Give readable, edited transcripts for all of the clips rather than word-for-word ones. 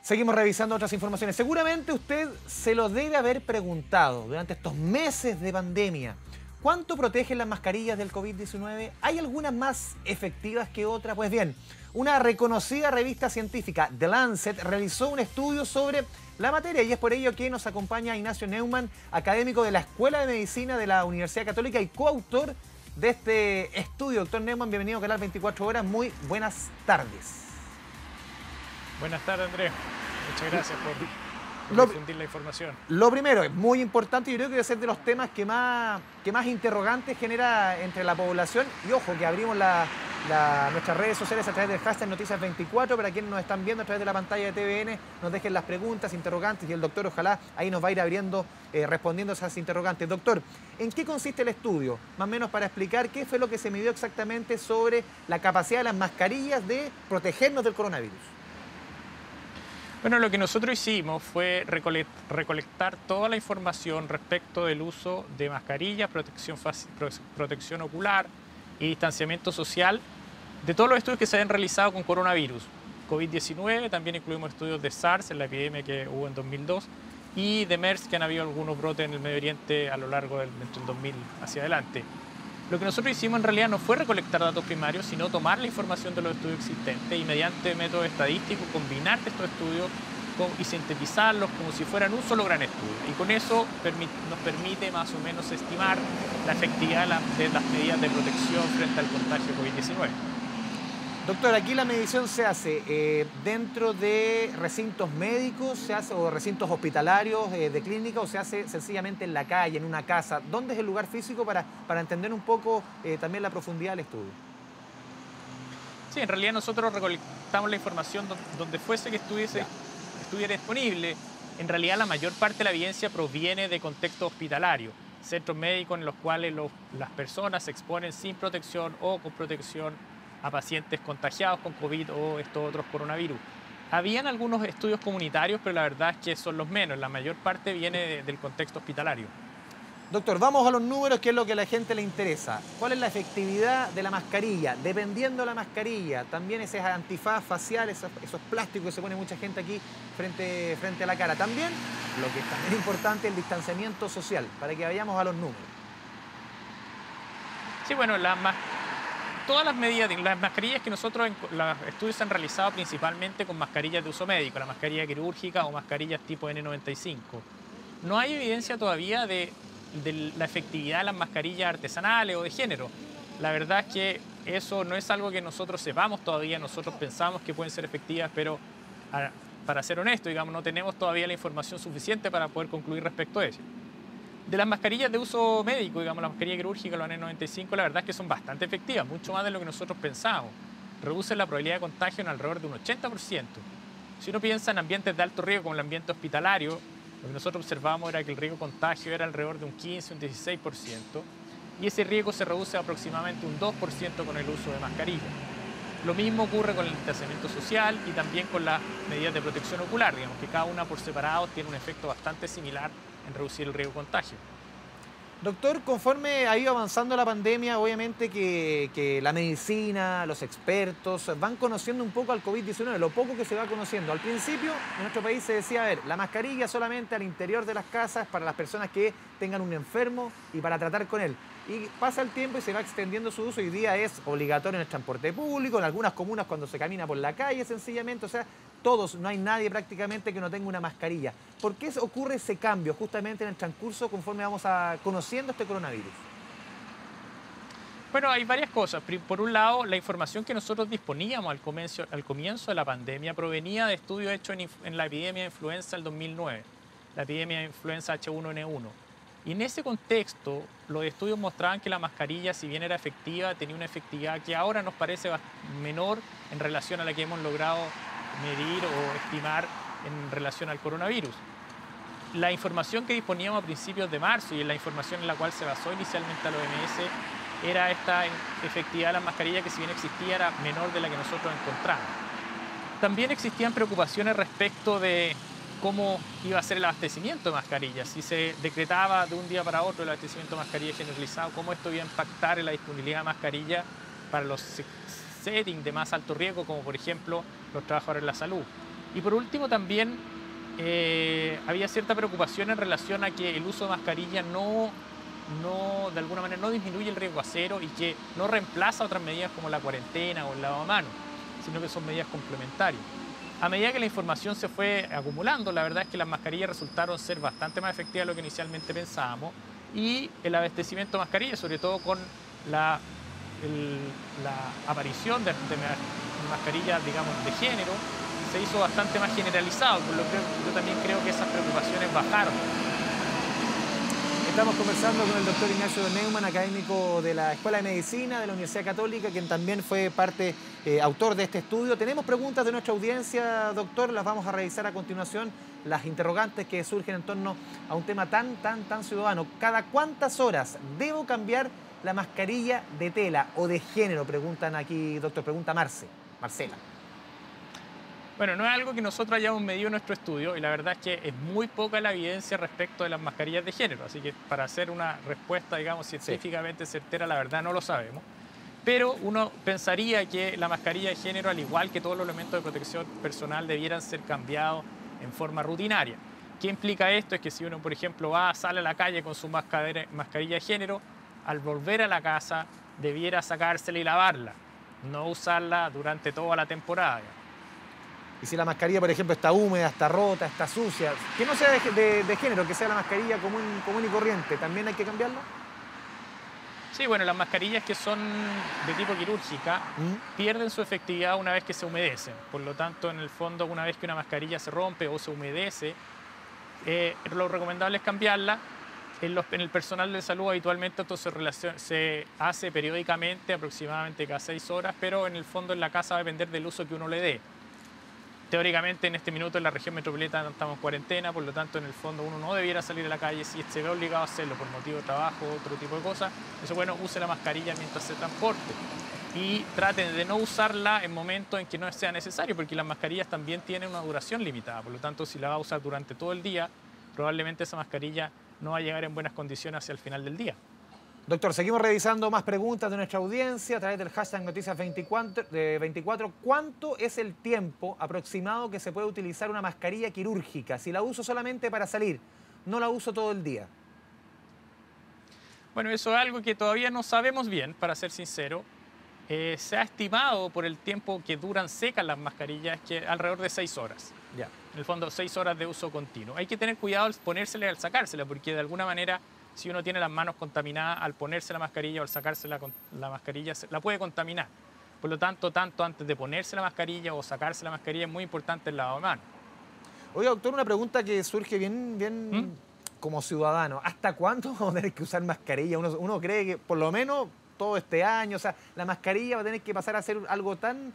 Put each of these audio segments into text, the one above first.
Seguimos revisando otras informaciones. Seguramente usted se lo debe haber preguntado durante estos meses de pandemia. ¿Cuánto protegen las mascarillas del COVID-19? ¿Hay algunas más efectivas que otras? Pues bien, una reconocida revista científica, The Lancet, realizó un estudio sobre la materia y es por ello que nos acompaña Ignacio Neumann, académico de la Escuela de Medicina de la Universidad Católica y coautor de este estudio. Doctor Neumann, bienvenido a Canal 24 Horas. Muy buenas tardes. Buenas tardes, Andrés. Muchas gracias por difundir la información. Lo primero, es muy importante y yo creo que debe ser de los temas que más interrogantes genera entre la población. Y ojo, que abrimos nuestras redes sociales a través del hashtag Noticias24 para quienes nos están viendo a través de la pantalla de TVN. Nos dejen las preguntas, interrogantes y el doctor ojalá ahí nos va a ir abriendo, respondiendo esas interrogantes. Doctor, ¿en qué consiste el estudio? Más o menos para explicar qué fue lo que se midió exactamente sobre la capacidad de las mascarillas de protegernos del coronavirus. Bueno, lo que nosotros hicimos fue recolectar toda la información respecto del uso de mascarillas, protección ocular y distanciamiento social de todos los estudios que se han realizado con coronavirus. COVID-19, también incluimos estudios de SARS en la epidemia que hubo en 2002 y de MERS, que han habido algunos brotes en el Medio Oriente a lo largo del 2000 hacia adelante. Lo que nosotros hicimos en realidad no fue recolectar datos primarios, sino tomar la información de los estudios existentes y mediante métodos estadísticos combinar estos estudios y sintetizarlos como si fueran un solo gran estudio. Y con eso nos permite más o menos estimar la efectividad de las medidas de protección frente al contagio COVID-19. Doctor, aquí la medición se hace dentro de recintos médicos, se hace o recintos hospitalarios, de clínica, o se hace sencillamente en la calle, en una casa. ¿Dónde es el lugar físico para entender un poco también la profundidad del estudio? Sí, en realidad nosotros recolectamos la información donde fuese que estuviera disponible. En realidad la mayor parte de la evidencia proviene de contexto hospitalario, centros médicos en los cuales las personas se exponen sin protección o con protección a pacientes contagiados con COVID o estos otros coronavirus. Habían algunos estudios comunitarios, pero la verdad es que son los menos. La mayor parte viene del contexto hospitalario. Doctor, vamos a los números, que es lo que a la gente le interesa. ¿Cuál es la efectividad de la mascarilla? Dependiendo de la mascarilla, también ese antifaz facial, esos plásticos que se pone mucha gente aquí frente a la cara. También, lo que es también importante, el distanciamiento social, para que vayamos a los números. Sí, bueno, todas las medidas, las mascarillas que nosotros, los estudios se han realizado principalmente con mascarillas de uso médico, la mascarilla quirúrgica o mascarillas tipo N95. No hay evidencia todavía de la efectividad de las mascarillas artesanales o de género. La verdad es que eso no es algo que nosotros sepamos todavía, nosotros pensamos que pueden ser efectivas, pero para ser honesto, digamos, no tenemos todavía la información suficiente para poder concluir respecto a eso. De las mascarillas de uso médico, digamos, la mascarilla quirúrgica, la N95, la verdad es que son bastante efectivas, mucho más de lo que nosotros pensamos. Reducen la probabilidad de contagio en alrededor de un 80%. Si uno piensa en ambientes de alto riesgo, como el ambiente hospitalario, lo que nosotros observamos era que el riesgo de contagio era alrededor de un 15, un 16%, y ese riesgo se reduce aproximadamente un 2% con el uso de mascarilla. Lo mismo ocurre con el distanciamiento social y también con las medidas de protección ocular, digamos, que cada una por separado tiene un efecto bastante similar en reducir el riesgo de contagio. Doctor, conforme ha ido avanzando la pandemia, obviamente que la medicina, los expertos van conociendo un poco al COVID-19, lo poco que se va conociendo. Al principio, en nuestro país se decía, a ver, la mascarilla solamente al interior de las casas para las personas que tengan un enfermo y para tratar con él. Y pasa el tiempo y se va extendiendo su uso. Hoy día es obligatorio en el transporte público, en algunas comunas cuando se camina por la calle sencillamente, o sea, todos, no hay nadie prácticamente que no tenga una mascarilla. ¿Por qué ocurre ese cambio justamente en el transcurso conforme vamos conociendo este coronavirus? Bueno, hay varias cosas. Por un lado, la información que nosotros disponíamos al comienzo de la pandemia provenía de estudios hechos en la epidemia de influenza del 2009, la epidemia de influenza H1N1. Y en ese contexto, los estudios mostraban que la mascarilla, si bien era efectiva, tenía una efectividad que ahora nos parece menor en relación a la que hemos logrado medir o estimar en relación al coronavirus. La información que disponíamos a principios de marzo y en la información en la cual se basó inicialmente la OMS era esta efectividad de las mascarillas que, si bien existía, era menor de la que nosotros encontramos. También existían preocupaciones respecto de cómo iba a ser el abastecimiento de mascarillas. Si se decretaba de un día para otro el abastecimiento de mascarillas generalizado, cómo esto iba a impactar en la disponibilidad de mascarillas para los settings de más alto riesgo, como por ejemplo los trabajadores de la salud. Y por último también había cierta preocupación en relación a que el uso de mascarilla de alguna manera no disminuye el riesgo a cero y que no reemplaza otras medidas como la cuarentena o el lavado de manos, sino que son medidas complementarias. A medida que la información se fue acumulando, la verdad es que las mascarillas resultaron ser bastante más efectivas de lo que inicialmente pensábamos y el abastecimiento de mascarillas, sobre todo con la aparición de mascarillas, digamos, de género, se hizo bastante más generalizado, por lo que yo también creo que esas preocupaciones bajaron. Estamos conversando con el doctor Ignacio Neumann, académico de la Escuela de Medicina de la Universidad Católica, quien también fue autor de este estudio. Tenemos preguntas de nuestra audiencia, doctor, las vamos a revisar a continuación, las interrogantes que surgen en torno a un tema tan ciudadano. ¿Cada cuántas horas debo cambiar la mascarilla de tela o de género? Preguntan aquí, doctor, pregunta Marcela. Bueno, no es algo que nosotros hayamos medido en nuestro estudio y la verdad es que es muy poca la evidencia respecto de las mascarillas de género, así que para hacer una respuesta, digamos, científicamente certera, la verdad no lo sabemos. Pero uno pensaría que la mascarilla de género, al igual que todos los elementos de protección personal, debieran ser cambiados en forma rutinaria. ¿Qué implica esto? Es que si uno, por ejemplo, sale a la calle con su mascarilla de género, al volver a la casa debiera sacársela y lavarla, no usarla durante toda la temporada. Y si la mascarilla, por ejemplo, está húmeda, está rota, está sucia, que no sea de género, que sea la mascarilla común y corriente, ¿también hay que cambiarla? Sí, bueno, las mascarillas que son de tipo quirúrgica pierden su efectividad una vez que se humedecen. Por lo tanto, en el fondo, una vez que una mascarilla se rompe o se humedece, lo recomendable es cambiarla. En el personal de salud habitualmente esto se hace periódicamente, aproximadamente cada 6 horas, pero en el fondo en la casa va a depender del uso que uno le dé. Teóricamente en este minuto en la región metropolitana estamos en cuarentena, por lo tanto en el fondo uno no debiera salir a la calle si se ve obligado a hacerlo por motivo de trabajo o otro tipo de cosas. Eso, bueno, use la mascarilla mientras se transporte y traten de no usarla en momentos en que no sea necesario, porque las mascarillas también tienen una duración limitada, por lo tanto si la va a usar durante todo el día, probablemente esa mascarilla no va a llegar en buenas condiciones hacia el final del día. Doctor, seguimos revisando más preguntas de nuestra audiencia a través del hashtag Noticias24. ¿Cuánto es el tiempo aproximado que se puede utilizar una mascarilla quirúrgica? Si la uso solamente para salir, no la uso todo el día. Bueno, eso es algo que todavía no sabemos bien, para ser sincero. Se ha estimado por el tiempo que duran secas las mascarillas que alrededor de 6 horas. Ya. En el fondo, 6 horas de uso continuo. Hay que tener cuidado al ponérsela y al sacársela, porque de alguna manera, si uno tiene las manos contaminadas, al ponerse la mascarilla o al sacarse la mascarilla, la puede contaminar. Por lo tanto, tanto antes de ponerse la mascarilla o sacarse la mascarilla, es muy importante el lavado de manos. Oiga, doctor, una pregunta que surge bien como ciudadano. ¿Hasta cuándo vamos a tener que usar mascarilla? Uno cree que por lo menos todo este año, o sea, la mascarilla va a tener que pasar a ser algo tan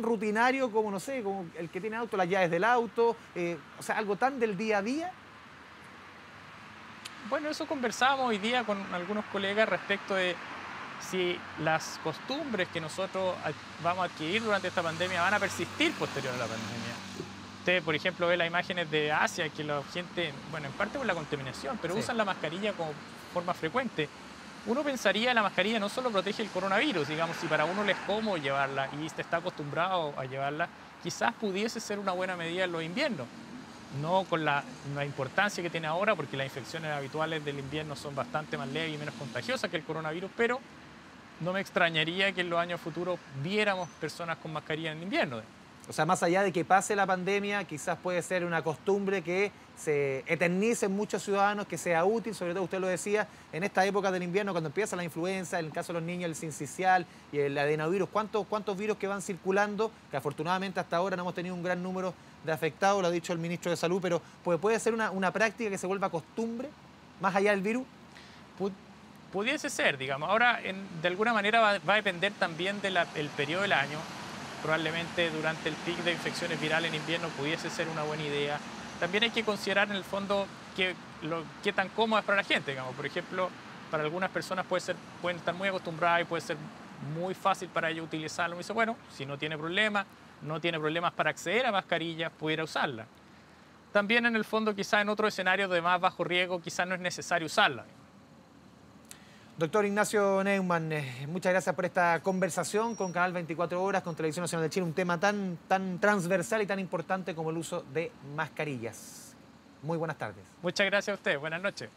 rutinario como, no sé, como el que tiene auto, las llaves del auto, o sea, algo tan del día a día. Bueno, eso conversábamos hoy día con algunos colegas respecto de si las costumbres que nosotros vamos a adquirir durante esta pandemia van a persistir posterior a la pandemia. Usted, por ejemplo, ve las imágenes de Asia, que la gente, bueno, en parte por la contaminación, pero usan la mascarilla como forma frecuente. Uno pensaría que la mascarilla no solo protege el coronavirus, digamos, si para uno le es cómodo llevarla y está acostumbrado a llevarla, quizás pudiese ser una buena medida en los inviernos. No con la importancia que tiene ahora, porque las infecciones habituales del invierno son bastante más leves y menos contagiosas que el coronavirus, pero no me extrañaría que en los años futuros viéramos personas con mascarilla en invierno. O sea, más allá de que pase la pandemia, quizás puede ser una costumbre que se eternice en muchos ciudadanos, que sea útil, sobre todo usted lo decía, en esta época del invierno, cuando empieza la influenza, en el caso de los niños, el sincicial y el adenovirus. ¿Cuántos virus que van circulando? Que afortunadamente hasta ahora no hemos tenido un gran número de afectados, lo ha dicho el ministro de Salud, pero puede ser una práctica que se vuelva costumbre, más allá del virus. Pudiese ser, digamos. Ahora, de alguna manera va a depender también del periodo del año. Probablemente durante el pic de infecciones virales en invierno pudiese ser una buena idea. También hay que considerar en el fondo qué tan cómodo es para la gente. Digamos. Por ejemplo, para algunas personas pueden estar muy acostumbradas y puede ser muy fácil para ellos utilizarlo. Y dice, bueno, si no tiene problemas para acceder a mascarillas, pudiera usarla. También en el fondo, quizás en otro escenario de más bajo riesgo, quizás no es necesario usarla. Doctor Ignacio Neumann, muchas gracias por esta conversación con Canal 24 Horas, con Televisión Nacional de Chile, un tema tan transversal y tan importante como el uso de mascarillas. Muy buenas tardes. Muchas gracias a usted. Buenas noches.